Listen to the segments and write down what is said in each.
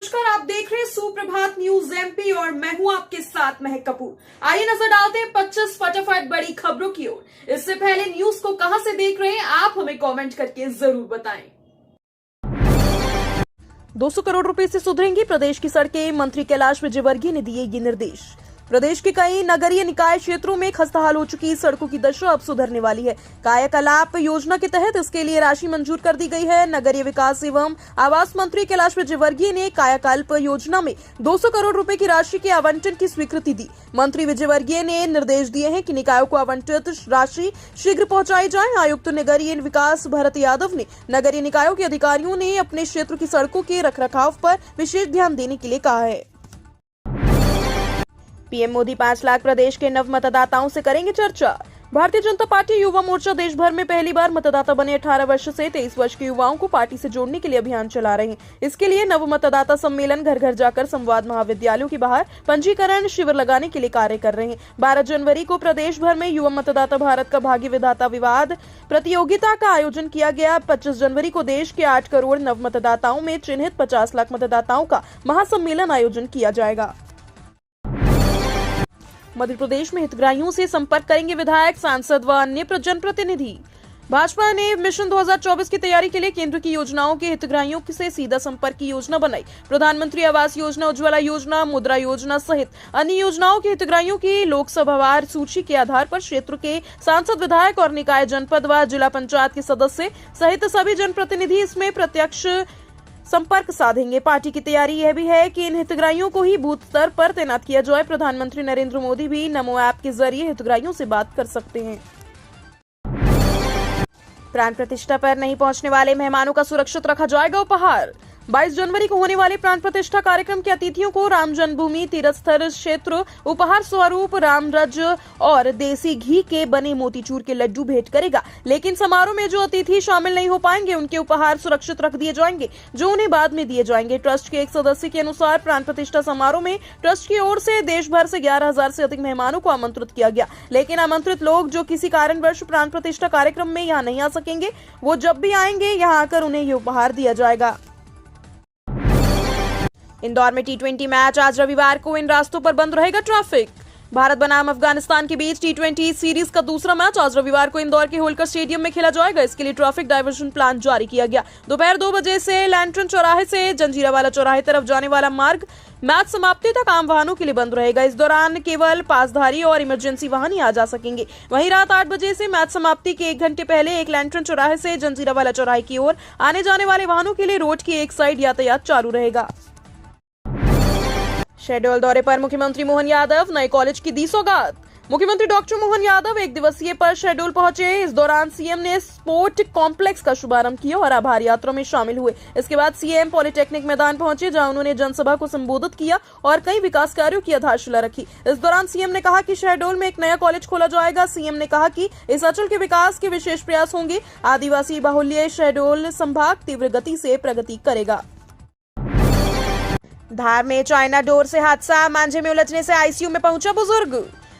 नमस्कार, आप देख रहे हैं सुप्रभात न्यूज एमपी और मैं हूं आपके साथ महक कपूर। आइए नजर डालते हैं 25 फटाफट बड़ी खबरों की ओर। इससे पहले न्यूज को कहां से देख रहे हैं आप हमें कमेंट करके जरूर बताएं। 200 करोड़ रुपए से सुधरेंगी प्रदेश की सड़कें, मंत्री कैलाश विजयवर्गीय ने दिए ये निर्देश। प्रदेश के कई नगरीय निकाय क्षेत्रों में खस्ताहाल हो चुकी सड़कों की दशा अब सुधरने वाली है। कायाकल्प योजना के तहत इसके लिए राशि मंजूर कर दी गई है। नगरीय विकास एवं आवास मंत्री कैलाश विजयवर्गीय ने कायाकल्प योजना में 200 करोड़ रुपए की राशि के आवंटन की स्वीकृति दी। मंत्री विजयवर्गीय ने निर्देश दिए हैं कि निकायों को आवंटित राशि शीघ्र पहुंचाई जाए। आयुक्त नगरीय विकास भरत यादव ने नगरीय निकायों के अधिकारियों ने अपने क्षेत्र की सड़कों के रखरखाव पर विशेष ध्यान देने के लिए कहा है। पीएम मोदी 5 लाख प्रदेश के नव मतदाताओं से करेंगे चर्चा। भारतीय जनता पार्टी युवा मोर्चा देश भर में पहली बार मतदाता बने 18 वर्ष से 23 वर्ष के युवाओं को पार्टी से जोड़ने के लिए अभियान चला रहे हैं। इसके लिए नव मतदाता सम्मेलन, घर घर जाकर संवाद, महाविद्यालयों के बाहर पंजीकरण शिविर लगाने के लिए कार्य कर रहे हैं। 12 जनवरी को प्रदेश भर में युवा मतदाता भारत का भाग्य विधाता विवाद प्रतियोगिता का आयोजन किया गया। 25 जनवरी को देश के 8 करोड़ नव मतदाताओं में चिन्हित 50 लाख मतदाताओं का महासम्मेलन आयोजन किया जाएगा। मध्य प्रदेश में हितग्राहियों से संपर्क करेंगे विधायक, सांसद व अन्य जनप्रतिनिधि। भाजपा ने मिशन 2024 की तैयारी के लिए केंद्र की योजनाओं के हितग्राहियों से सीधा संपर्क की योजना बनाई। प्रधानमंत्री आवास योजना, उज्ज्वला योजना, मुद्रा योजना सहित अन्य योजनाओं के हितग्राहियों की लोकसभावार सूची के आधार पर क्षेत्र के सांसद, विधायक और निकाय, जनपद व जिला पंचायत के सदस्य सहित सभी जनप्रतिनिधि इसमें प्रत्यक्ष संपर्क साधेंगे। पार्टी की तैयारी यह भी है कि इन हितग्राहियों को ही बूथ स्तर पर तैनात किया जाए। प्रधानमंत्री नरेंद्र मोदी भी नमो ऐप के जरिए हितग्राहियों से बात कर सकते हैं। प्राण प्रतिष्ठा पर नहीं पहुंचने वाले मेहमानों का सुरक्षित रखा जाएगा उपहार। 22 जनवरी को होने वाले प्राण प्रतिष्ठा कार्यक्रम के अतिथियों को राम जन्मभूमि तीर्थ स्थल क्षेत्र उपहार स्वरूप राम रज और देसी घी के बने मोतीचूर के लड्डू भेंट करेगा। लेकिन समारोह में जो अतिथि शामिल नहीं हो पाएंगे उनके उपहार सुरक्षित रख दिए जाएंगे, जो उन्हें बाद में दिए जाएंगे। ट्रस्ट के एक सदस्य के अनुसार प्राण प्रतिष्ठा समारोह में ट्रस्ट की ओर से देश भर से 11,000 से अधिक मेहमानों को आमंत्रित किया गया। लेकिन आमंत्रित लोग जो किसी कारणवश प्राण प्रतिष्ठा कार्यक्रम में यहाँ नहीं आ सकेंगे, वो जब भी आएंगे यहाँ आकर उन्हें ये उपहार दिया जाएगा। इंदौर में T20 मैच आज रविवार को, इन रास्तों पर बंद रहेगा ट्रैफिक। भारत बनाम अफगानिस्तान के बीच T20 सीरीज का दूसरा मैच आज रविवार को इंदौर के होलकर स्टेडियम में खेला जाएगा। इसके लिए ट्रैफिक डायवर्जन प्लान जारी किया गया। दोपहर 2 बजे से लैंटन चौराहे से जंजीरावाला चौराहे तरफ जाने वाला मार्ग मैच समाप्ति तक आम वाहनों के लिए बंद रहेगा। इस दौरान केवल पासधारी और इमरजेंसी वाहन ही आ जा सकेंगे। वहीं रात 8 बजे से मैच समाप्ति के 1 घंटे पहले एक लैंटन चौराहे से जंजीरावाला चौराहे की ओर आने जाने वाले वाहनों के लिए रोड की एक साइड यातायात चालू रहेगा। शहडोल दौरे पर मुख्यमंत्री मोहन यादव, नए कॉलेज की दी सौगात। मुख्यमंत्री डॉक्टर मोहन यादव 1 दिवसीय पर शहडोल पहुंचे। इस दौरान सीएम ने स्पोर्ट कॉम्प्लेक्स का शुभारंभ किया और आभार यात्रा में शामिल हुए। इसके बाद सीएम पॉलिटेक्निक मैदान पहुंचे, जहां उन्होंने जनसभा को संबोधित किया और कई विकास कार्यों की आधारशिला रखी। इस दौरान सीएम ने कहा कि शहडोल में एक नया कॉलेज खोला जाएगा। सीएम ने कहा कि इस अंचल के विकास के विशेष प्रयास होंगे। आदिवासी बाहुल्य शहडोल संभाग तीव्र गति से प्रगति करेगा। धार में चाइना डोर से हादसा, मांझे में उलझने से आईसीयू में पहुंचा बुजुर्ग।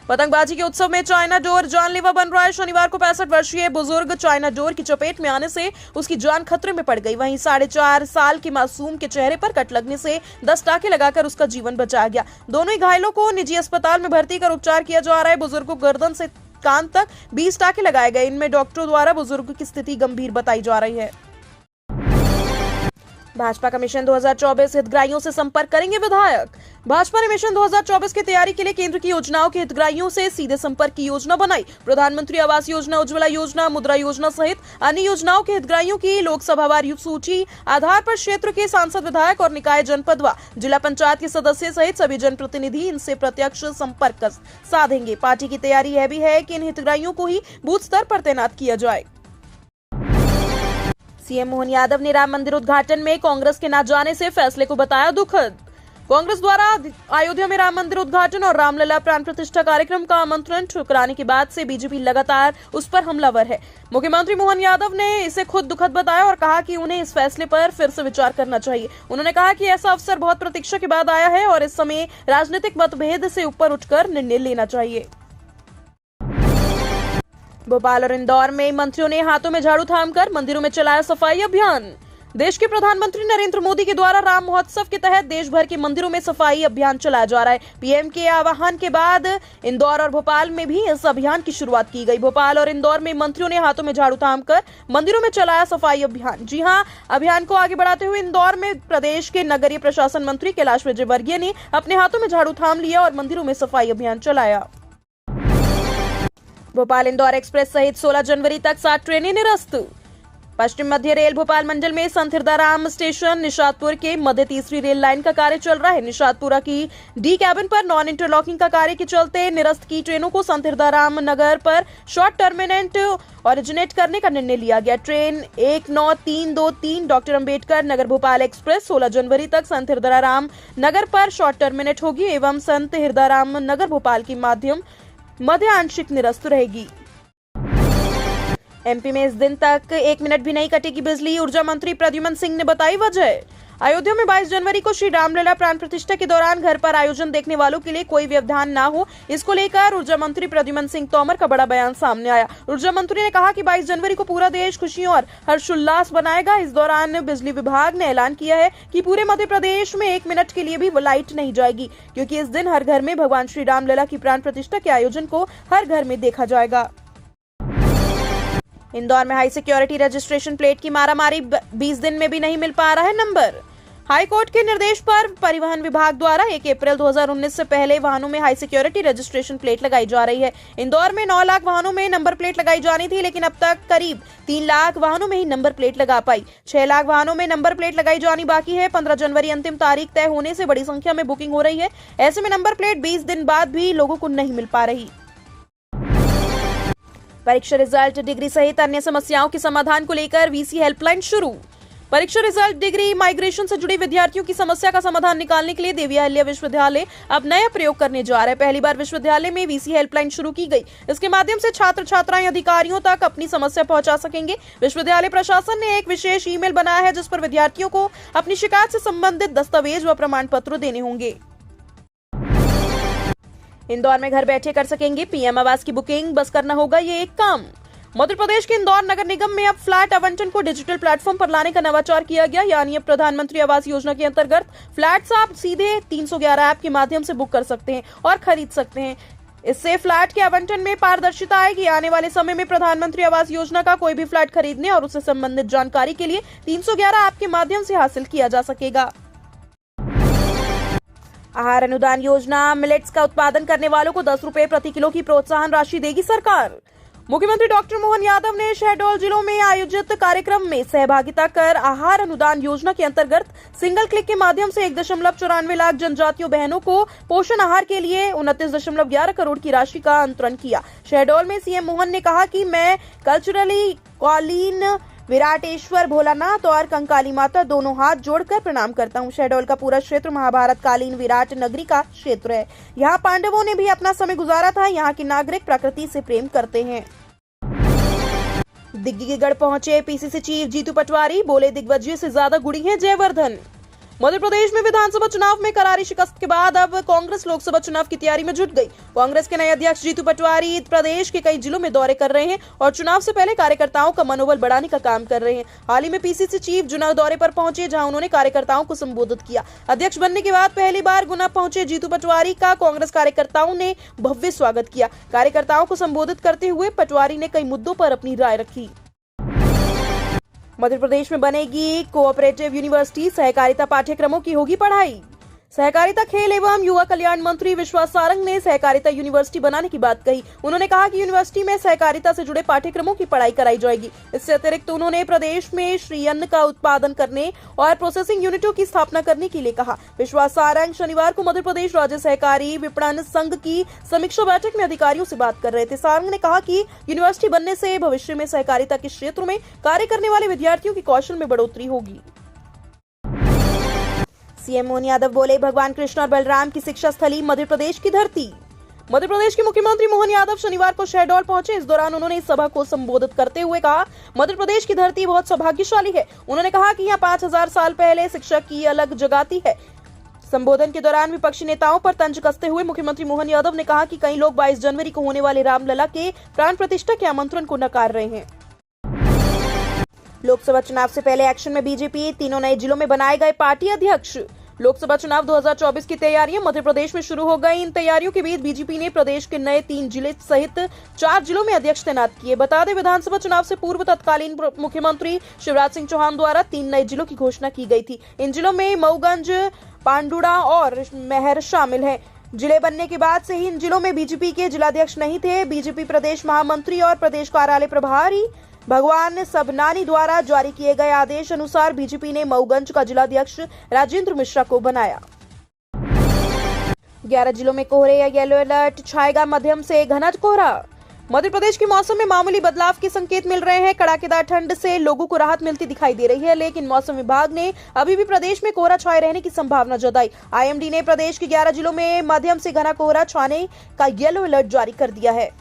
पतंगबाजी के उत्सव में चाइना डोर जानलेवा बन रहा है। शनिवार को 65 वर्षीय बुजुर्ग चाइना डोर की चपेट में आने से उसकी जान खतरे में पड़ गई। वहीं 4.5 साल के मासूम के चेहरे पर कट लगने से 10 टाके लगाकर उसका जीवन बचाया गया। दोनों ही घायलों को निजी अस्पताल में भर्ती कर उपचार किया जा रहा है। बुजुर्ग को गर्दन से कान तक 20 टाके लगाए गए। इनमें डॉक्टरों द्वारा बुजुर्ग की स्थिति गंभीर बताई जा रही है। भाजपा का मिशन 2024 हितग्राहियों से संपर्क करेंगे विधायक। भाजपा ने मिशन 2024 की तैयारी के लिए केंद्र की योजनाओं के हितग्राहियों से सीधे संपर्क की योजना बनाई। प्रधानमंत्री आवास योजना, उज्ज्वला योजना, मुद्रा योजना सहित अन्य योजनाओं के हितग्राहियों की लोकसभावार सूची आधार पर क्षेत्र के सांसद, विधायक और निकाय, जनपद व जिला पंचायत के सदस्य सहित सभी जनप्रतिनिधि इनसे प्रत्यक्ष संपर्क साधेंगे। पार्टी की तैयारी यह भी है कि इन हितग्राहियों को ही बूथ स्तर पर तैनात किया जाए। सीएम मोहन यादव ने राम मंदिर उद्घाटन में कांग्रेस के न जाने से फैसले को बताया दुखद। कांग्रेस द्वारा अयोध्या में राम मंदिर उद्घाटन और रामलला प्राण प्रतिष्ठा कार्यक्रम का आमंत्रण ठुकराने के बाद से बीजेपी लगातार उस पर हमलावर है। मुख्यमंत्री मोहन यादव ने इसे खुद दुखद बताया और कहा कि उन्हें इस फैसले पर फिर से विचार करना चाहिए। उन्होंने कहा कि ऐसा अवसर बहुत प्रतीक्षा के बाद आया है और इस समय राजनीतिक मतभेद से ऊपर उठकर निर्णय लेना चाहिए। भोपाल और इंदौर में मंत्रियों ने हाथों में झाड़ू थामकर मंदिरों में चलाया सफाई अभियान। देश के प्रधानमंत्री नरेंद्र मोदी के द्वारा राम महोत्सव के तहत देश भर के मंदिरों में सफाई अभियान चलाया जा रहा है। पीएम के आह्वान के बाद इंदौर और भोपाल में भी इस अभियान की शुरुआत की गई। भोपाल और इंदौर में मंत्रियों ने हाथों में झाड़ू थामकर मंदिरों में चलाया सफाई अभियान। जी हां, अभियान को आगे बढ़ाते हुए इंदौर में प्रदेश के नगरीय प्रशासन मंत्री कैलाश विजयवर्गीय ने अपने हाथों में झाड़ू थाम लिया और मंदिरों में सफाई अभियान चलाया। भोपाल इंदौर एक्सप्रेस सहित 16 जनवरी तक 7 ट्रेनें निरस्त। पश्चिम मध्य रेल भोपाल मंडल में संत हिरदाराम स्टेशन निशातपुर के मध्य तीसरी रेल लाइन का कार्य चल रहा है। निशातपुरा की डी कैबिन पर नॉन इंटरलॉकिंग का कार्य के चलते निरस्त की ट्रेनों को संत हिरदाराम नगर पर शॉर्ट टर्मिनेट ओरिजिनेट करने का निर्णय लिया गया। Train 19323 doctor Ambedkar Nagar Bhopal express 16 जनवरी तक संत हिरदाराम नगर पर शॉर्ट टर्मिनेट होगी एवं संत हिरदाराम नगर भोपाल के माध्यम मध्य आंशिक निरस्त रहेगी। एमपी में इस दिन तक 1 मिनट भी नहीं कटेगी बिजली। ऊर्जा मंत्री प्रद्युमन सिंह ने बताई वजह। अयोध्या में 22 जनवरी को श्री रामलला प्राण प्रतिष्ठा के दौरान घर पर आयोजन देखने वालों के लिए कोई व्यवधान न हो, इसको लेकर ऊर्जा मंत्री प्रद्युमन सिंह तोमर का बड़ा बयान सामने आया। ऊर्जा मंत्री ने कहा कि 22 जनवरी को पूरा देश खुशियों और हर्षोल्लास बनाएगा। इस दौरान बिजली विभाग ने ऐलान किया है कि पूरे मध्य प्रदेश में 1 मिनट के लिए भी लाइट नहीं जाएगी, क्योंकि इस दिन हर घर में भगवान श्री रामलला की प्राण प्रतिष्ठा के आयोजन को हर घर में देखा जाएगा। इंदौर में हाई सिक्योरिटी रजिस्ट्रेशन प्लेट की मारामारी, 20 दिन में भी नहीं मिल पा रहा है नंबर। हाई कोर्ट के निर्देश पर परिवहन विभाग द्वारा 1 अप्रैल 2019 से पहले वाहनों में हाई सिक्योरिटी रजिस्ट्रेशन प्लेट लगाई जा रही है। इंदौर में 9 लाख वाहनों में नंबर प्लेट लगाई जानी थी, लेकिन अब तक करीब 3 लाख वाहनों में ही नंबर प्लेट लगा पाई। 6 लाख वाहनों में नंबर प्लेट लगाई जानी बाकी है। 15 जनवरी अंतिम तारीख तय होने से बड़ी संख्या में बुकिंग हो रही है। ऐसे में नंबर प्लेट 20 दिन बाद भी लोगों को नहीं मिल पा रही। परीक्षा रिजल्ट, डिग्री सहित अन्य समस्याओं के समाधान को लेकर वीसी हेल्पलाइन शुरू। परीक्षा रिजल्ट, डिग्री, माइग्रेशन से जुड़ी विद्यार्थियों की समस्या का समाधान निकालने के लिए देवी अहिल्या विश्वविद्यालय अब नया प्रयोग करने जा रहा है। पहली बार विश्वविद्यालय में वीसी हेल्पलाइन शुरू की गई। इसके माध्यम से छात्र छात्राएं अधिकारियों तक अपनी समस्या पहुंचा सकेंगे। विश्वविद्यालय प्रशासन ने एक विशेष ईमेल बनाया है जिस पर विद्यार्थियों को अपनी शिकायत से संबंधित दस्तावेज व प्रमाण पत्र देने होंगे। इंदौर में घर बैठे कर सकेंगे पीएम आवास की बुकिंग, बस करना होगा ये एक काम। मध्य प्रदेश के इंदौर नगर निगम में अब फ्लैट आवंटन को डिजिटल प्लेटफॉर्म पर लाने का नवाचार किया गया। यानी अब प्रधानमंत्री आवास योजना के अंतर्गत फ्लैट्स आप सीधे 311 ऐप के माध्यम से बुक कर सकते हैं और खरीद सकते हैं। इससे फ्लैट के आवंटन में पारदर्शिता आएगी। आने वाले समय में प्रधानमंत्री आवास योजना का कोई भी फ्लैट खरीदने और उससे संबंधित जानकारी के लिए 311 ऐप के माध्यम से हासिल किया जा सकेगा। आहार अनुदान योजना, मिलेट्स का उत्पादन करने वालों को 10 रुपए प्रति किलो की प्रोत्साहन राशि देगी सरकार। मुख्यमंत्री डॉक्टर मोहन यादव ने शहडोल जिलों में आयोजित कार्यक्रम में सहभागिता कर आहार अनुदान योजना के अंतर्गत सिंगल क्लिक के माध्यम से 1.94 लाख जनजातीय बहनों को पोषण आहार के लिए 29.11 करोड़ की राशि का अंतरण किया। शहडोल में सीएम मोहन ने कहा कि मैं कल्चरली कॉलीन विराटेश्वर भोलानाथ और कंकाली माता दोनों हाथ जोड़कर प्रणाम करता हूँ। शहडोल का पूरा क्षेत्र महाभारत कालीन विराट नगरी का क्षेत्र है। यहाँ पांडवों ने भी अपना समय गुजारा था। यहाँ के नागरिक प्रकृति से प्रेम करते हैं। दिग्विजयगढ़ पहुंचे पीसीसी चीफ जीतू पटवारी, बोले दिग्विजय से ज्यादा गुड़ी हैं जयवर्धन। मध्य प्रदेश में विधानसभा चुनाव में करारी शिकस्त के बाद अब कांग्रेस लोकसभा चुनाव की तैयारी में जुट गई। कांग्रेस के नए अध्यक्ष जीतू पटवारी प्रदेश के कई जिलों में दौरे कर रहे हैं और चुनाव से पहले कार्यकर्ताओं का मनोबल बढ़ाने का काम कर रहे हैं। हाल ही में पीसीसी चीफ गुना दौरे पर पहुंचे, जहां उन्होंने कार्यकर्ताओं को संबोधित किया। अध्यक्ष बनने के बाद पहली बार गुना पहुंचे जीतू पटवारी का कांग्रेस कार्यकर्ताओं ने भव्य स्वागत किया। कार्यकर्ताओं को संबोधित करते हुए पटवारी ने कई मुद्दों पर अपनी राय रखी। मध्य प्रदेश में बनेगी कोऑपरेटिव यूनिवर्सिटी, सहकारिता पाठ्यक्रमों की होगी पढ़ाई। सहकारिता, खेल एवं युवा कल्याण मंत्री विश्वास सारंग ने सहकारिता यूनिवर्सिटी बनाने की बात कही। उन्होंने कहा कि यूनिवर्सिटी में सहकारिता से जुड़े पाठ्यक्रमों की पढ़ाई कराई जाएगी। इससे अतिरिक्त उन्होंने प्रदेश में श्रीअन्न का उत्पादन करने और प्रोसेसिंग यूनिटों की स्थापना करने के लिए कहा। विश्वास सारंग शनिवार को मध्य प्रदेश राज्य सहकारी विपणन संघ की समीक्षा बैठक में अधिकारियों से बात कर रहे थे। सारंग ने कहा कि यूनिवर्सिटी बनने से भविष्य में सहकारिता के क्षेत्र में कार्य करने वाले विद्यार्थियों की कौशल में बढ़ोतरी होगी। सीएम मोहन यादव बोले भगवान कृष्ण और बलराम की शिक्षा स्थली मध्य प्रदेश की धरती। मध्य प्रदेश के मुख्यमंत्री मोहन यादव शनिवार को शहडोल पहुंचे। इस दौरान उन्होंने इस सभा को संबोधित करते हुए कहा, मध्य प्रदेश की धरती बहुत सौभाग्यशाली है। उन्होंने कहा कि यहाँ 5000 साल पहले शिक्षा की अलग जगाती है। संबोधन के दौरान विपक्षी नेताओं पर तंज कसते हुए मुख्यमंत्री मोहन यादव ने कहा कि कई लोग 22 जनवरी को होने वाले रामलला के प्राण प्रतिष्ठा के आमंत्रण को नकार रहे हैं। लोकसभा चुनाव से पहले एक्शन में बीजेपी, तीनों नए जिलों में बनाए गए पार्टी अध्यक्ष। लोकसभा चुनाव 2024 की तैयारियां मध्य प्रदेश में शुरू हो गई। इन तैयारियों के बीच बीजेपी ने प्रदेश के नए 3 जिले सहित 4 जिलों में अध्यक्ष तैनात किए। बता दें, विधानसभा चुनाव से पूर्व तत्कालीन मुख्यमंत्री शिवराज सिंह चौहान द्वारा 3 नए जिलों की घोषणा की गई थी। इन जिलों में मऊगंज, पांडुड़ा और मेहर शामिल है। जिले बनने के बाद से ही इन जिलों में बीजेपी के जिलाध्यक्ष नहीं थे। बीजेपी प्रदेश महामंत्री और प्रदेश कार्यालय प्रभारी भगवान सबनानी द्वारा जारी किए गए आदेश अनुसार बीजेपी ने मऊगंज का जिलाध्यक्ष राजेंद्र मिश्रा को बनाया। 11 जिलों में कोहरे या येलो अलर्ट छाएगा, मध्यम से घना कोहरा। मध्य प्रदेश के मौसम में मामूली बदलाव के संकेत मिल रहे हैं। कड़ाकेदार ठंड से लोगों को राहत मिलती दिखाई दे रही है, लेकिन मौसम विभाग ने अभी भी प्रदेश में कोहरा छाए रहने की संभावना जताई। आईएमडी ने प्रदेश के 11 जिलों में मध्यम से घना कोहरा छाने का येलो अलर्ट जारी कर दिया है।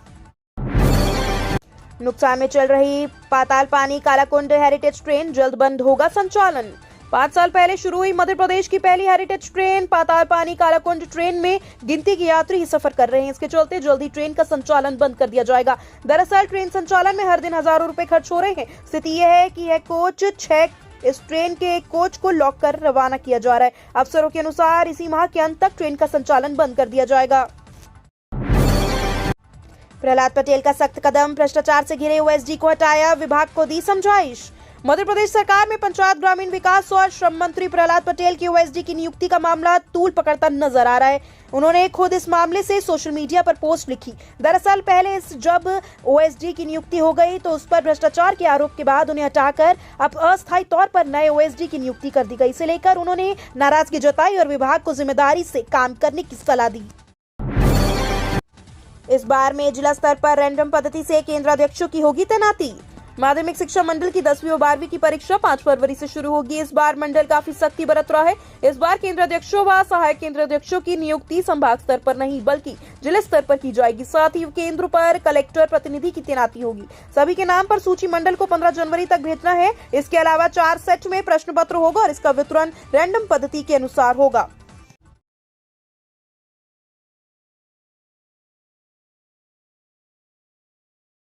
नुकसान में चल रही पातालपानी कालाकुंड हेरिटेज ट्रेन जल्द बंद होगा संचालन। 5 साल पहले शुरू हुई मध्य प्रदेश की पहली heritage train Patalpani Kalakund train में गिनती के यात्री ही सफर कर रहे हैं। इसके चलते जल्दी ट्रेन का संचालन बंद कर दिया जाएगा। दरअसल ट्रेन संचालन में हर दिन हजारों रुपए खर्च हो रहे हैं। स्थिति यह है कि यह कोच 6 इस ट्रेन के एक कोच को लॉक कर रवाना किया जा रहा है। अफसरों के अनुसार इसी माह के अंत तक ट्रेन का संचालन बंद कर दिया जाएगा। प्रहलाद पटेल का सख्त कदम, भ्रष्टाचार से घिरे ओएसडी को हटाया, विभाग को दी समझाइश। मध्य प्रदेश सरकार में पंचायत ग्रामीण विकास और श्रम मंत्री प्रहलाद पटेल की ओएसडी की नियुक्ति का मामला तूल पकड़ता नजर आ रहा है। उन्होंने खुद इस मामले से सोशल मीडिया पर पोस्ट लिखी। दरअसल पहले जब ओएसडी की नियुक्ति हो गई तो उस पर भ्रष्टाचार के आरोप के बाद उन्हें हटाकर अब अस्थायी तौर पर नए ओएसडी की नियुक्ति कर दी गई। इसे लेकर उन्होंने नाराजगी जताई और विभाग को जिम्मेदारी से काम करने की सलाह दी। इस बार में जिला स्तर पर रैंडम पद्धति से केंद्राध्यक्षों की होगी तैनाती। माध्यमिक शिक्षा मंडल की 10वीं और 12वीं की परीक्षा 5 फरवरी से शुरू होगी। इस बार मंडल काफी सख्ती बरत रहा है। इस बार केंद्राध्यक्षों व सहायक केंद्राध्यक्षों की नियुक्ति संभाग स्तर पर नहीं बल्कि जिला स्तर पर की जाएगी। साथ ही केंद्र पर कलेक्टर प्रतिनिधि की तैनाती होगी। सभी के नाम पर सूची मंडल को 15 जनवरी तक भेजना है। इसके अलावा 4 सेट में प्रश्न पत्र होगा और इसका वितरण रैंडम पद्धति के अनुसार होगा।